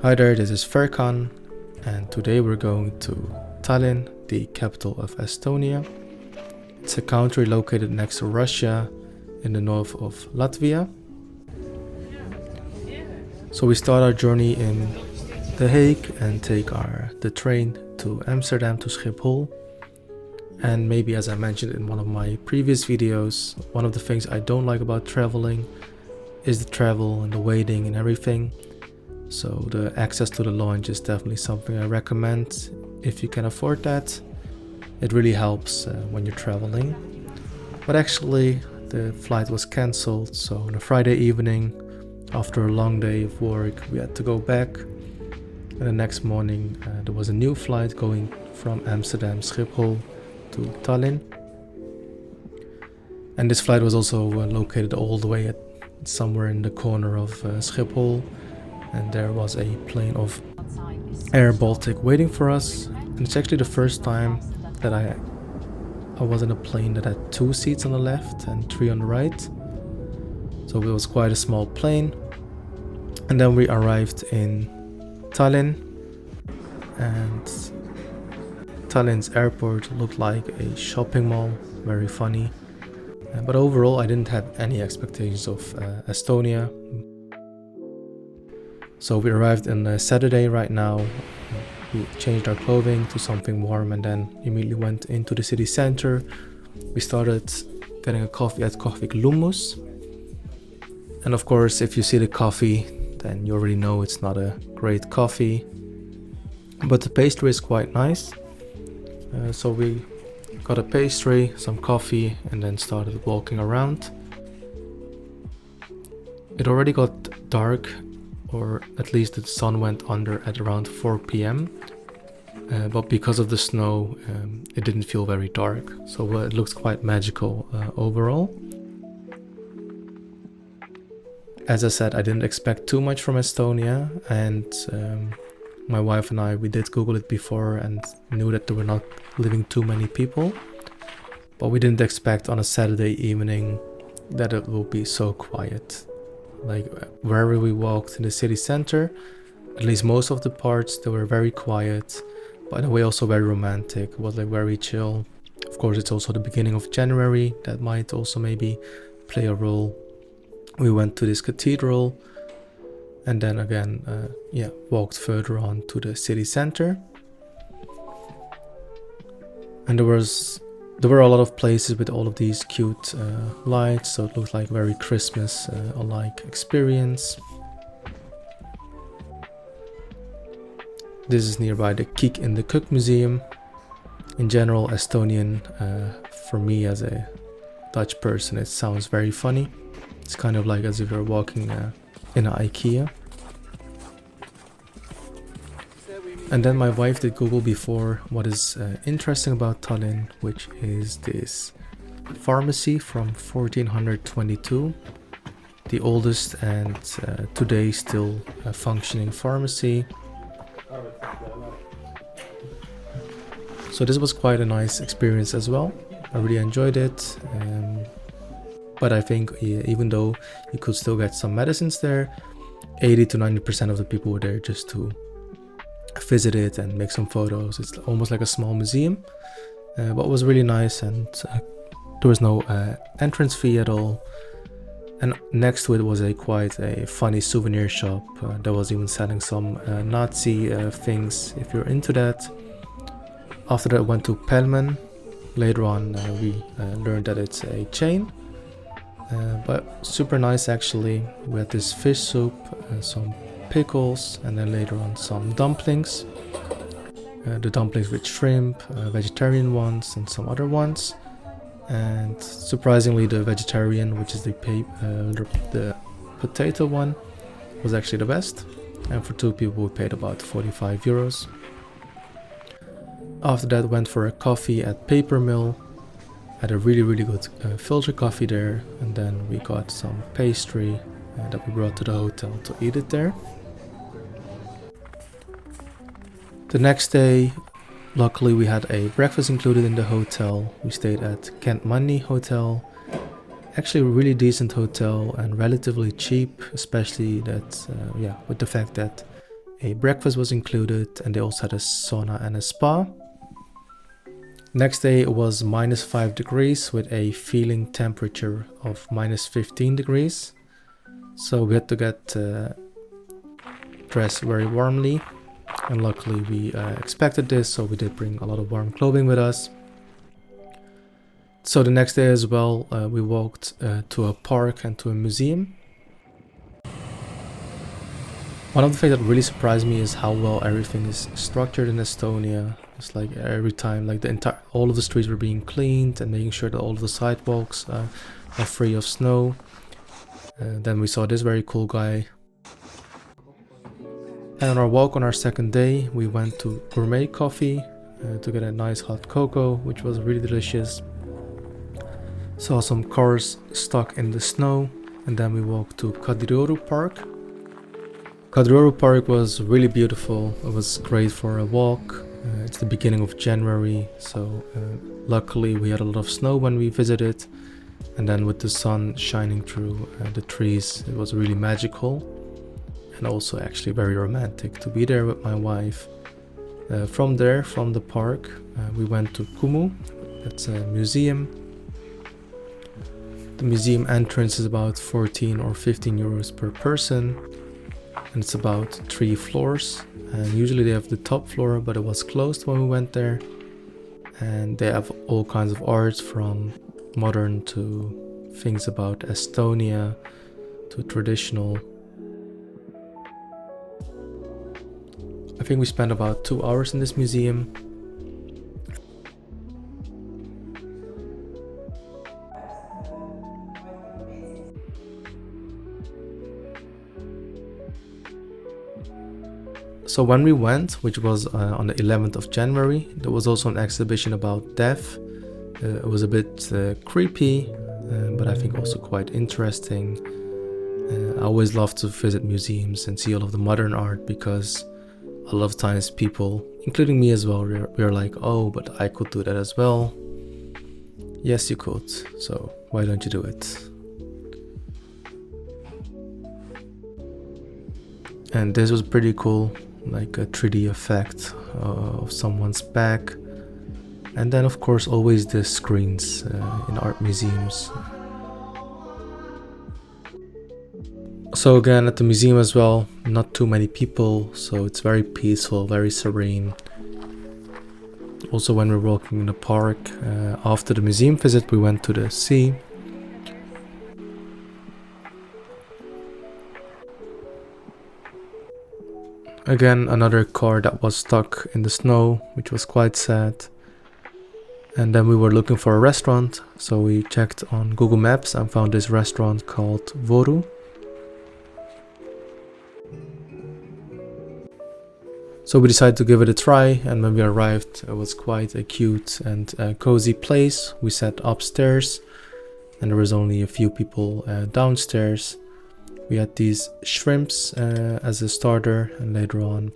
Hi there, this is Ferkan, and today we're going to Tallinn, the capital of Estonia. It's a country located next to Russia in the north of Latvia. So we start our journey in The Hague and take the train to Amsterdam to Schiphol. And maybe, as I mentioned in one of my previous videos, one of the things I don't like about traveling is the travel and the waiting and everything. So the access to the lounge is definitely something I recommend if you can afford that. It really helps when you're traveling. But actually the flight was cancelled, so on a Friday evening after a long day of work we had to go back. And the next morning there was a new flight going from Amsterdam Schiphol to Tallinn. And this flight was also located all the way at somewhere in the corner of Schiphol. And there was a plane of Air Baltic waiting for us. And it's actually the first time that I was in a plane that had 2 seats on the left and 3 on the right. So it was quite a small plane. And then we arrived in Tallinn, and Tallinn's airport looked like a shopping mall, very funny. But overall I didn't have any expectations of Estonia. So we arrived on a Saturday right now. We changed our clothing to something warm and then immediately went into the city center. We started getting a coffee at Kohvik Lummus. And of course, if you see the coffee, then you already know it's not a great coffee. But the pastry is quite nice. So we got a pastry, some coffee, and then started walking around. It already got dark, or at least the sun went under at around 4 p.m. But because of the snow, it didn't feel very dark. So it looks quite magical overall. As I said, I didn't expect too much from Estonia, and my wife and I, we did Google it before and knew that there were not living too many people. But we didn't expect on a Saturday evening that it will be so quiet. Like wherever we walked in the city center, at least most of the parts, they were very quiet, but in a way also very romantic. It was like very chill. Of course, it's also the beginning of January. That might also maybe play a role. We went to this cathedral and then again, walked further on to the city center. And there were a lot of places with all of these cute lights, so it looked like very Christmas-like experience. This is nearby the Kiek in the Cook Museum. In general, Estonian, for me as a Dutch person, it sounds very funny. It's kind of like as if you're walking in an IKEA. And then my wife did Google before what is interesting about Tallinn, which is this pharmacy from 1422, the oldest and today still functioning pharmacy. So this was quite a nice experience as well. I really enjoyed it. But I think even though you could still get some medicines there, 80 to 90% of the people were there just to visit it and make some photos. It's almost like a small museum, but it was really nice, and there was no entrance fee at all. And next to it was quite a funny souvenir shop that was even selling some Nazi things if you're into that. After that I went to Pelmen. Later on we learned that it's a chain, but super nice actually. We had this fish soup, some pickles, and then later on some dumplings. The dumplings with shrimp, vegetarian ones and some other ones. And surprisingly the vegetarian, which is the potato one, was actually the best. And for 2 people we paid about 45 euros. After that went for a coffee at Paper Mill. Had a really good filter coffee there, and then we got some pastry that we brought to the hotel to eat it there. The next day, luckily we had a breakfast included in the hotel. We stayed at Kent Money Hotel. Actually a really decent hotel and relatively cheap, especially that with the fact that A breakfast was included, and they also had a sauna and a spa. Next day it was -5 degrees with a feeling temperature of -15 degrees. So we had to get dressed very warmly, and luckily we expected this, so we did bring a lot of warm clothing with us. So the next day as well, we walked to a park and to a museum. One of the things that really surprised me is how well everything is structured in Estonia. It's like every time, like all of the streets were being cleaned and making sure that all of the sidewalks are free of snow. Then we saw this very cool guy. And on our walk on our second day, we went to Gourmet Coffee to get a nice hot cocoa, which was really delicious. Saw some cars stuck in the snow, and then we walked to Kadrioru Park. Kadrioru Park was really beautiful. It was great for a walk. It's the beginning of January, so luckily we had a lot of snow when we visited, and then with the sun shining through the trees, it was really magical, and also actually very romantic to be there with my wife. From the park, we went to Kumu. That's a museum. The museum entrance is about 14 or 15 euros per person, and it's about 3 floors. And usually they have the top floor, but it was closed when we went there. And they have all kinds of arts, from modern to things about Estonia to traditional. I think we spent about 2 hours in this museum. So when we went, which was on the 11th of January, there was also an exhibition about death. It was a bit creepy, but I think also quite interesting. I always love to visit museums and see all of the modern art, because a lot of times people, including me as well, we're like, oh, but I could do that as well. Yes, you could. So why don't you do it? And this was pretty cool. Like a 3D effect of someone's back, and then of course always the screens in art museums. So again, at the museum as well, not too many people, so it's very peaceful, very serene. Also when we're walking in the park, after the museum visit we went to the sea. Again, another car that was stuck in the snow, which was quite sad. And then we were looking for a restaurant, so we checked on Google Maps and found this restaurant called Voru. So we decided to give it a try, and when we arrived, it was quite a cute and cozy place. We sat upstairs, and there was only a few people downstairs. We had these shrimps as a starter, and later on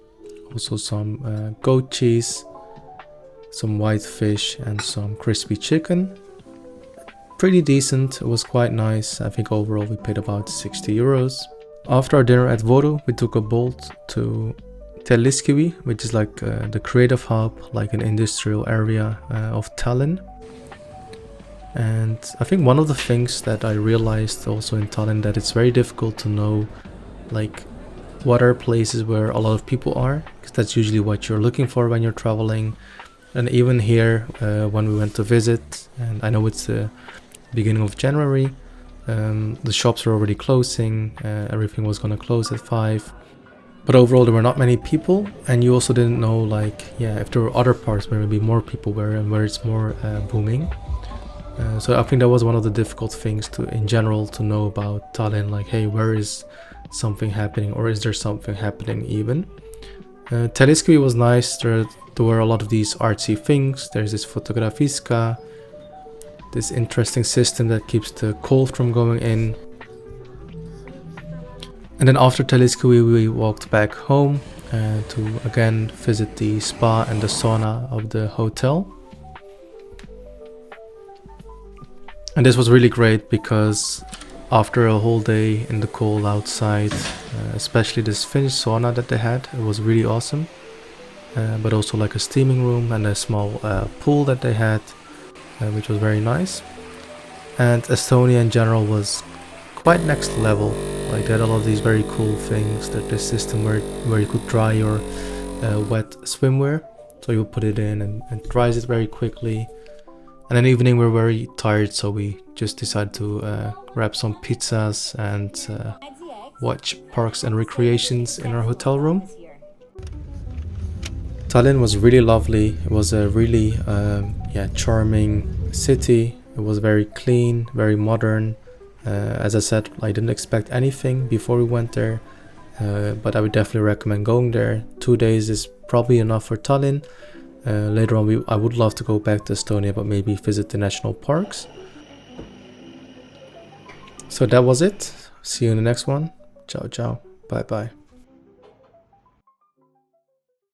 also some goat cheese, some white fish, and some crispy chicken. Pretty decent, it was quite nice. I think overall we paid about 60 euros. After our dinner at Voru, we took a boat to Telliskivi, which is like the creative hub, like an industrial area of Tallinn. And I think one of the things that I realized also in Tallinn, that it's very difficult to know like what are places where a lot of people are, because that's usually what you're looking for when you're traveling. And even here, when we went to visit, and I know it's the beginning of January, the shops were already closing, everything was gonna close at 5. But overall there were not many people, and you also didn't know like, yeah, if there were other parts where maybe more people were and where it's more booming. So I think that was one of the difficult things in general to know about Tallinn, like, hey, where is something happening, or is there something happening even? Telliskivi was nice. There were a lot of these artsy things. There's this Fotografiska, this interesting system that keeps the cold from going in. And then after Telliskivi we walked back home to again visit the spa and the sauna of the hotel. And this was really great because after a whole day in the cold outside, especially this Finnish sauna that they had. It was really awesome. But also like a steaming room and a small pool that they had, which was very nice. And Estonia in general was quite next level. Like they had all of these very cool things, that the system where you could dry your wet swimwear. So you put it in and it dries it very quickly. And in the evening we were very tired, so we just decided to grab some pizzas and watch Parks and Recreations in our hotel room. Tallinn was really lovely. It was a really charming city. It was very clean, very modern. As I said, I didn't expect anything before we went there, but I would definitely recommend going there. 2 days is probably enough for Tallinn. Later on, I would love to go back to Estonia, but maybe visit the national parks. So that was it. See you in the next one. Ciao, ciao. Bye, bye.